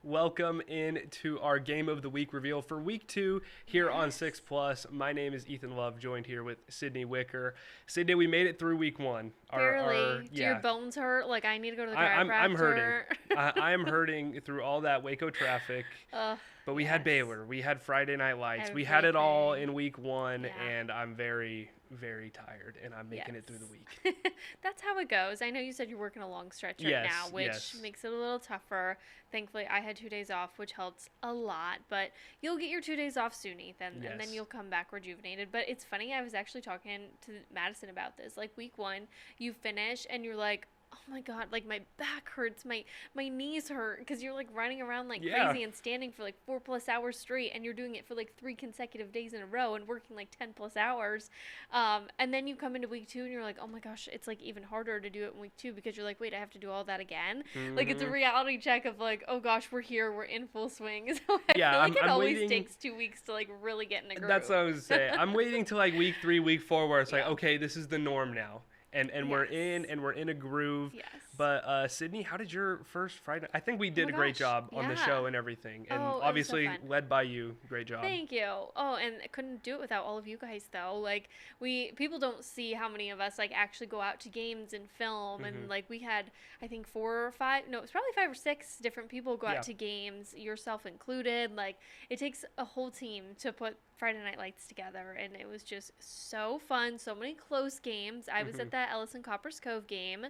Welcome into our Game of the Week reveal for Week 2 here on 6 Plus. My name is Ethan Love, joined here with Sydney Wicker. Sydney, we made it through Week 1. Barely. Do your bones hurt? Like, I need to go to the chiropractor. I'm hurting. I'm hurting through all that Waco traffic. But we had Baylor. We had Friday Night Lights. Everything. We had it all in Week 1, and I'm very, very tired, and I'm making it through the week. That's how it goes. I know you said you're working a long stretch right now, which makes it a little tougher. Thankfully, I had 2 days off, which helps a lot. But you'll get your 2 days off soon, Ethan, and then you'll come back rejuvenated. But it's funny, I was actually talking to Madison about this. Like, Week 1, you finish, and you're like, oh my God, like my back hurts, my knees hurt, because you're like running around like crazy and standing for like 4+ hours straight, and you're doing it for like 3 consecutive days in a row and working like 10+ hours. And then you come into Week 2 and you're like, oh my gosh, it's like even harder to do it in Week 2 because you're like, wait, I have to do all that again. Like, it's a reality check of like, oh gosh, we're here, we're in full swing. So I feel like it always takes 2 weeks to like really get in a groove. That's what I was saying. I'm waiting till like Week 3, Week 4 where it's like, okay, this is the norm now. And we're in a groove. Yes. But Sydney, how did your first Friday? I think we did a great job on the show and everything, and obviously led by you. Great job. Thank you. Oh, and I couldn't do it without all of you guys though. Like, people don't see how many of us like actually go out to games and film, and like we had I think 4 or 5. No, it was probably 5 or 6 different people go out to games, yourself included. Like, it takes a whole team to put Friday Night Lights together, and it was just so fun. So many close games. I was at that Ellison Coppers Cove game.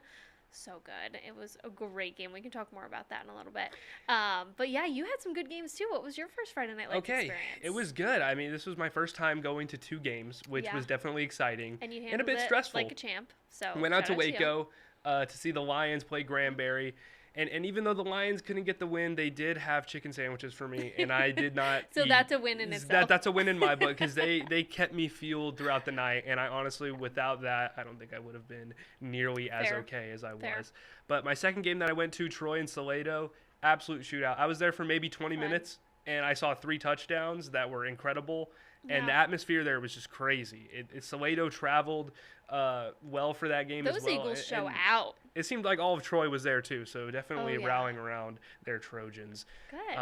So good. It was a great game. We can talk more about that in a little bit. But yeah, you had some good games too. What was your first Friday Night Lights experience? It was good. I mean, this was my first time going to 2 games, which was definitely exciting and you handled a bit it stressful. Like a champ. So went out to Waco to see the Lions play Granbury. And even though the Lions couldn't get the win, they did have chicken sandwiches for me, and I did not So eat. That's a win in itself. That's a win in my book, because they kept me fueled throughout the night, and I honestly, without that, I don't think I would have been nearly as okay as I was. But my second game that I went to, Troy and Salado, absolute shootout. I was there for maybe 20 minutes, and I saw 3 touchdowns that were incredible. And the atmosphere there was just crazy. Salado traveled well for that game as well. Those Eagles show out. It seemed like all of Troy was there too, so definitely rallying around their Trojans. Good.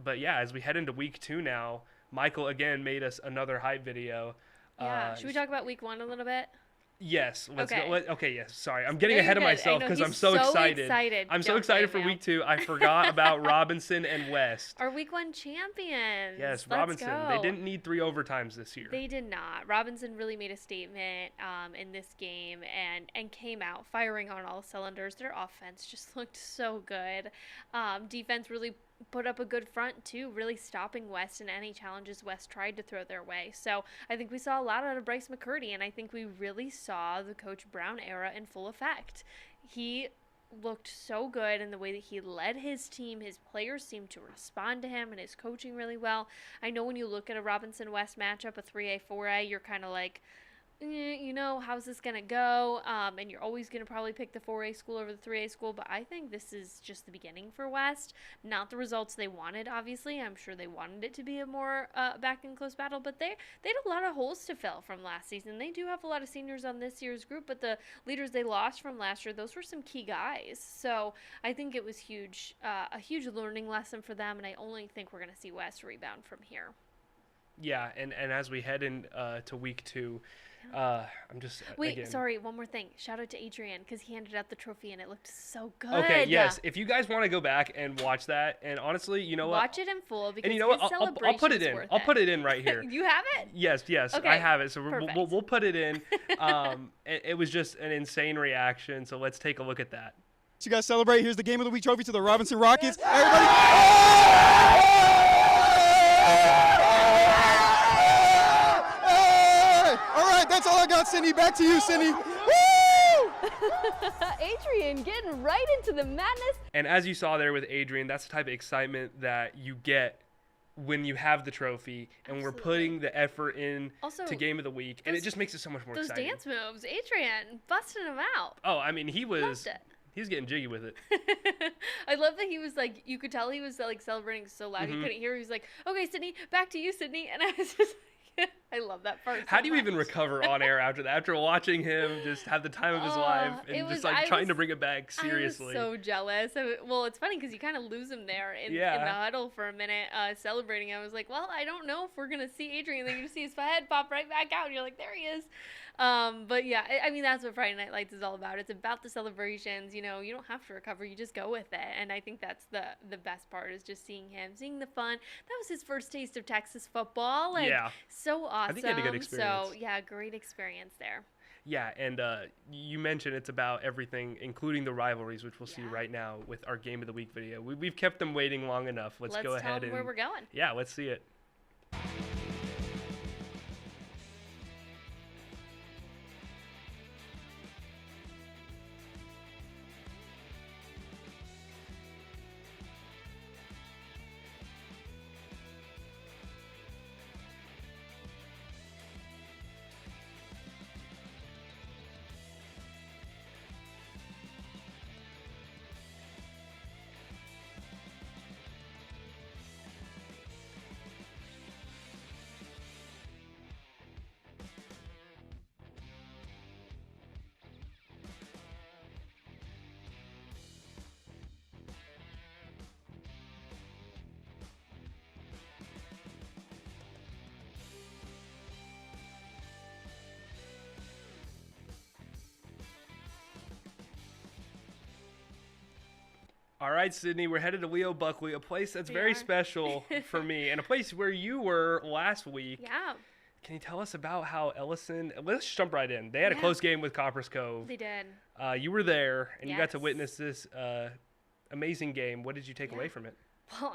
But yeah, as we head into Week 2 now, Michael again made us another hype video. Yeah. Should we talk about Week 1 a little bit? Yes. Let's go. Okay, yes. Sorry. I'm getting ahead of myself because I'm so excited. I'm so excited for Week 2. I forgot about Robinson and West. Our Week 1 champions. Yes, Robinson. They didn't need 3 overtimes this year. They did not. Robinson really made a statement in this game and came out firing on all cylinders. Their offense just looked so good. Defense really put up a good front too, really stopping West in any challenges West tried to throw their way. So I think we saw a lot out of Bryce McCurdy, and I think we really saw the Coach Brown era in full effect. He looked so good in the way that he led his team. His players seemed to respond to him and his coaching really well. I know when you look at a Robinson West matchup, a 3A, 4A, you're kind of like, you know, how's this going to go? And you're always going to probably pick the 4A school over the 3A school, but I think this is just the beginning for West. Not the results they wanted, obviously. I'm sure they wanted it to be a more back and close battle, but they had a lot of holes to fill from last season. They do have a lot of seniors on this year's group, but the leaders they lost from last year, those were some key guys. So I think it was huge, a huge learning lesson for them, and I only think we're going to see West rebound from here. Yeah, and as we head in to Week 2, I'm just sorry, one more thing. Shout out to Adrian, because he handed out the trophy and it looked so good. Okay, yes. If you guys want to go back and watch that, and honestly, you know what? Watch it in full, because and you know what? I'll put it in. I'll put it in right here. You have it? Yes, okay. I have it. So we'll put it in. It was just an insane reaction. So let's take a look at that. So you guys celebrate. Here's the Game of the Week trophy to the Robinson Rockets. Everybody. That's all I got, Cindy. Back to you, Cindy. Woo! Adrian getting right into the madness. And as you saw there with Adrian, that's the type of excitement that you get when you have the trophy and we're putting the effort in to Game of the Week. And it just makes it so much more exciting. Those dance moves, Adrian busting them out. Oh, I mean, he was getting jiggy with it. I love that he was like, you could tell he was like celebrating so loud he couldn't hear. He was like, okay, Sydney, back to you, Sydney. And I was just like, I love that part. How do you even recover on air after that? After watching him just have the time of his life and just like trying to bring it back seriously. I was so jealous. Well, it's funny because you kind of lose him there in the huddle for a minute, celebrating. I was like, well, I don't know if we're gonna see Adrian. Then you see his head pop right back out, and you're like, there he is. But yeah, I mean, that's what Friday Night Lights is all about. It's about the celebrations. You know, you don't have to recover. You just go with it. And I think that's the best part is just seeing him, seeing the fun. That was his first taste of Texas football. Like, so awesome. I think he had a good experience. So, yeah, great experience there. Yeah, and you mentioned it's about everything, including the rivalries, which we'll see right now with our Game of the Week video. We've kept them waiting long enough. Let's go ahead tell them where we're going. Yeah, let's see it. All right, Sydney, we're headed to Leo Buckley, a place that's very special for me, and a place where you were last week. Yeah. Can you tell us about how Ellison, let's jump right in. They had a close game with Copper's Cove. They did. You were there, and you got to witness this amazing game. What did you take away from it? Well,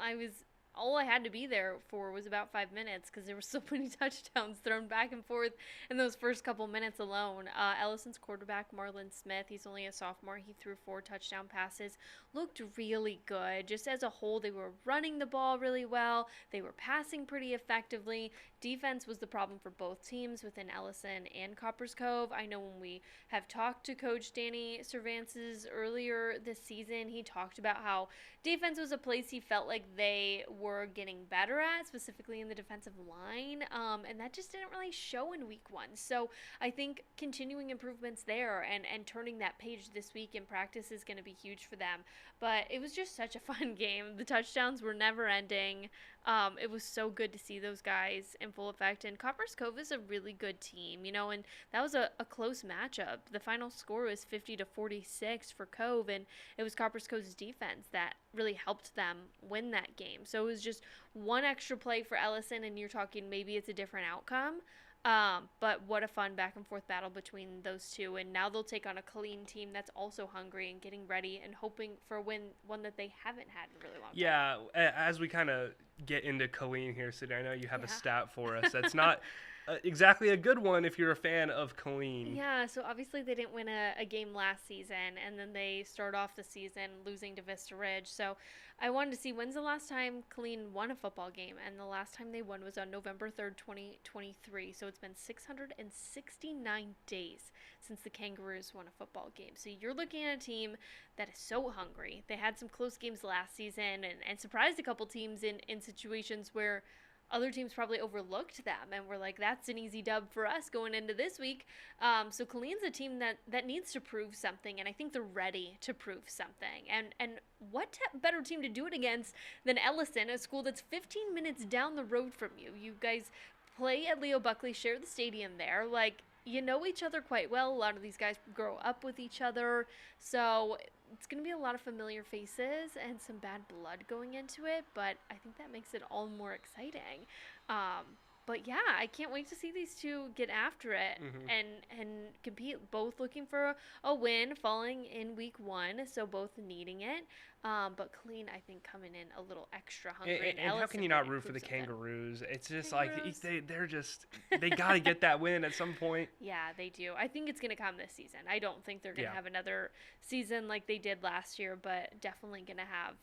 all I had to be there for was about 5 minutes because there were so many touchdowns thrown back and forth in those first couple minutes alone. Ellison's quarterback, Marlon Smith, he's only a sophomore. He threw 4 touchdown passes, looked really good. Just as a whole, they were running the ball really well. They were passing pretty effectively. Defense was the problem for both teams within Ellison and Copper's Cove. I know when we have talked to Coach Danny Cervantes earlier this season, he talked about how defense was a place he felt like they were getting better at, specifically in the defensive line, and that just didn't really show in week 1. So I think continuing improvements there and turning that page this week in practice is going to be huge for them. But it was just such a fun game. The touchdowns were never ending. It was so good to see those guys in full effect. And Copper's Cove is a really good team, you know, and that was a close matchup. The final score was 50-46 for Cove, and it was Copper's Cove's defense that really helped them win that game. So it was just one extra play for Ellison, and you're talking maybe it's a different outcome. But what a fun back and forth battle between those two. And now they'll take on a Killeen team that's also hungry and getting ready and hoping for a win, one that they haven't had in a really long time. Yeah, as we kind of get into Killeen here, Sydney, I know you have a stat for us. That's not exactly a good one if you're a fan of Killeen. Yeah, so obviously they didn't win a game last season, and then they start off the season losing to Vista Ridge. So I wanted to see when's the last time Killeen won a football game, and the last time they won was on November 3rd, 2023. So it's been 669 days since the Kangaroos won a football game. So you're looking at a team that is so hungry. They had some close games last season and surprised a couple teams in situations where other teams probably overlooked them and were like, that's an easy dub for us going into this week. So Killeen's a team that needs to prove something, and I think they're ready to prove something. And what better team to do it against than Ellison, a school that's 15 minutes down the road from you. You guys play at Leo Buckley, share the stadium there. Like, you know each other quite well. A lot of these guys grow up with each other. So it's going to be a lot of familiar faces and some bad blood going into it, but I think that makes it all more exciting. But yeah, I can't wait to see these two get after it and compete, both looking for a win, falling in week 1, so both needing it. But Killeen, I think, coming in a little extra hungry. And how can you not root for the Kangaroos? It's just like they got to get that win at some point. Yeah, they do. I think it's going to come this season. I don't think they're going to have another season like they did last year, but definitely going to have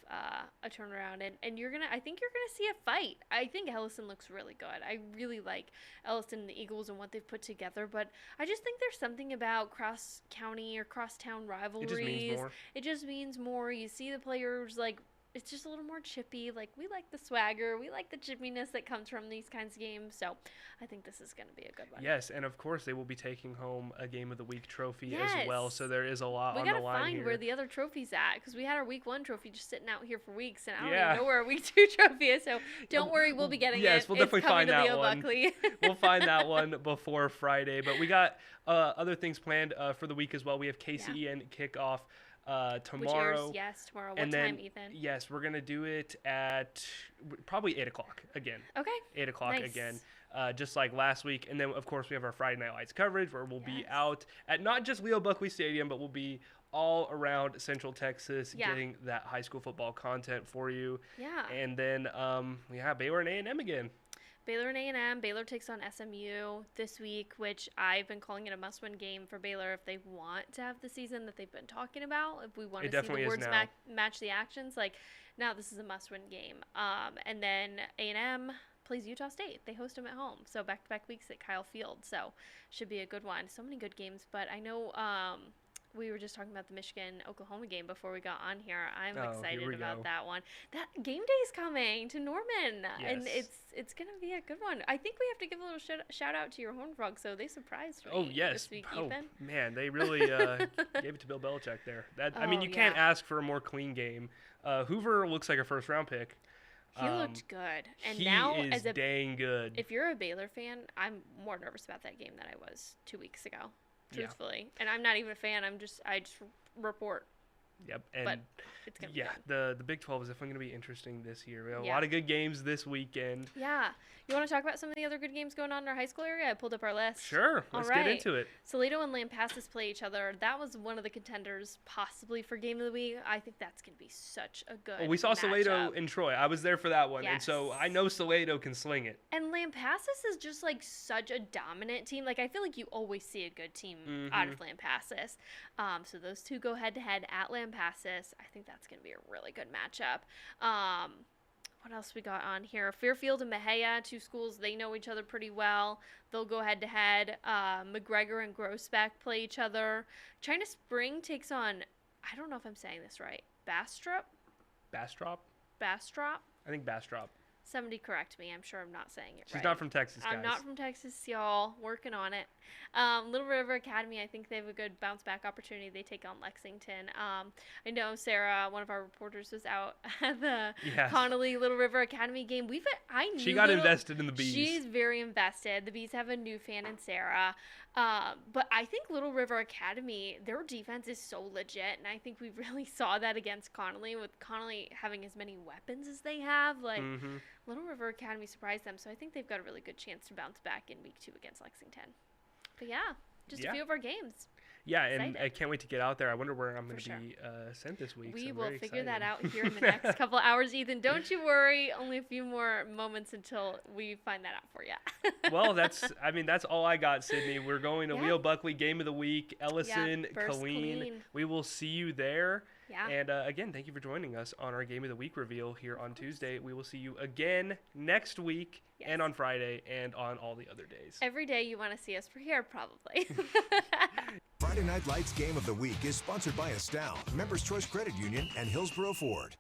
a turnaround. And I think you're going to see a fight. I think Ellison looks really good. I really like Ellison and the Eagles and what they've put together, but I just think there's something about cross-county or cross-town rivalries. It just means more. It just means more. You see the players like it's just a little more chippy. Like, we like the swagger. We like the chippiness that comes from these kinds of games. So I think this is going to be a good one. Yes, and of course they will be taking home a Game of the Week trophy as well. So there is a lot on the line here. We got to find where the other trophy's at, because we had our week 1 trophy just sitting out here for weeks, and I don't even know where our week 2 trophy is. So don't worry, we'll be getting it. Yes, we'll definitely find that one. Buckley. We'll find that one before Friday. But we got other things planned for the week as well. We have KCEN kickoff tomorrow. Which airs, tomorrow. What time, Ethan? Yes, we're going to do it at probably 8 o'clock again. Okay. 8 o'clock again, just like last week. And then, of course, we have our Friday Night Lights coverage where we'll be out at not just Leo Buckley Stadium, but we'll be all around Central Texas getting that high school football content for you. Yeah. And then, Baylor and A&M again. Baylor and A&M. Baylor takes on SMU this week, which I've been calling it a must-win game for Baylor if they want to have the season that they've been talking about. If we want to see the words match the actions, like, now this is a must-win game. And then A&M plays Utah State. They host them at home. So back-to-back weeks at Kyle Field. So should be a good one. So many good games. But I know we were just talking about the Michigan-Oklahoma game before we got on here. I'm excited about that one. That game day is coming to Norman, and it's going to be a good one. I think we have to give a little shout out to your Horned Frog, so they surprised me this week, Ethan. Man, they really gave it to Bill Belichick there. You can't ask for a more clean game. Hoover looks like a first-round pick. He looked good. And he now, is dang good. If you're a Baylor fan, I'm more nervous about that game than I was 2 weeks ago. Truthfully, and I'm not even a fan. I just report. Yep, and but it's gonna be the Big 12 is definitely going to be interesting this year. We have a lot of good games this weekend. Yeah, you want to talk about some of the other good games going on in our high school area? I pulled up our list. Sure, let's get into it. Salado and Lampasas play each other. That was one of the contenders possibly for Game of the Week. I think that's going to be such a good. Well, we saw matchup. Salado in Troy. I was there for that one, and so I know Salado can sling it. And Lampasas is just like such a dominant team. Like, I feel like you always see a good team out of Lampasas. So those two go head to head at Lampasas. I think that's going to be a really good matchup. What else we got on here? Fairfield and Mejia, 2 schools, they know each other pretty well. They'll go head to head. McGregor and Groesbeck play each other. China Spring takes on, I don't know if I'm saying this right, Bastrop? Bastrop? I think Bastrop. Somebody correct me. I'm sure I'm not saying it right. She's not from Texas, guys. I'm not from Texas, y'all. Working on it. Little River Academy, I think they have a good bounce-back opportunity. They take on Lexington. I know Sarah, one of our reporters, was out at the Connolly Little River Academy game. She got invested in the Bees. She's very invested. The Bees have a new fan in Sarah. But I think Little River Academy, their defense is so legit, and I think we really saw that against Connolly, with Connolly having as many weapons as they have. Like, Little River Academy surprised them, so I think they've got a really good chance to bounce back in week 2 against Lexington. But just a few of our games. Yeah, and I can't wait to get out there. I wonder where I'm going to be sent this week. We will figure that out here in the next couple hours, Ethan. Don't you worry. Only a few more moments until we find that out for you. Well, that's all I got, Sydney. We're going to Leo Buckley Game of the Week, Ellison, Killeen. We will see you there. Yeah. And again, thank you for joining us on our Game of the Week reveal here on Tuesday. We will see you again next week and on Friday and on all the other days. Every day you want to see us for here, probably. Friday Night Lights Game of the Week is sponsored by Estal, Members Choice Credit Union, and Hillsborough Ford.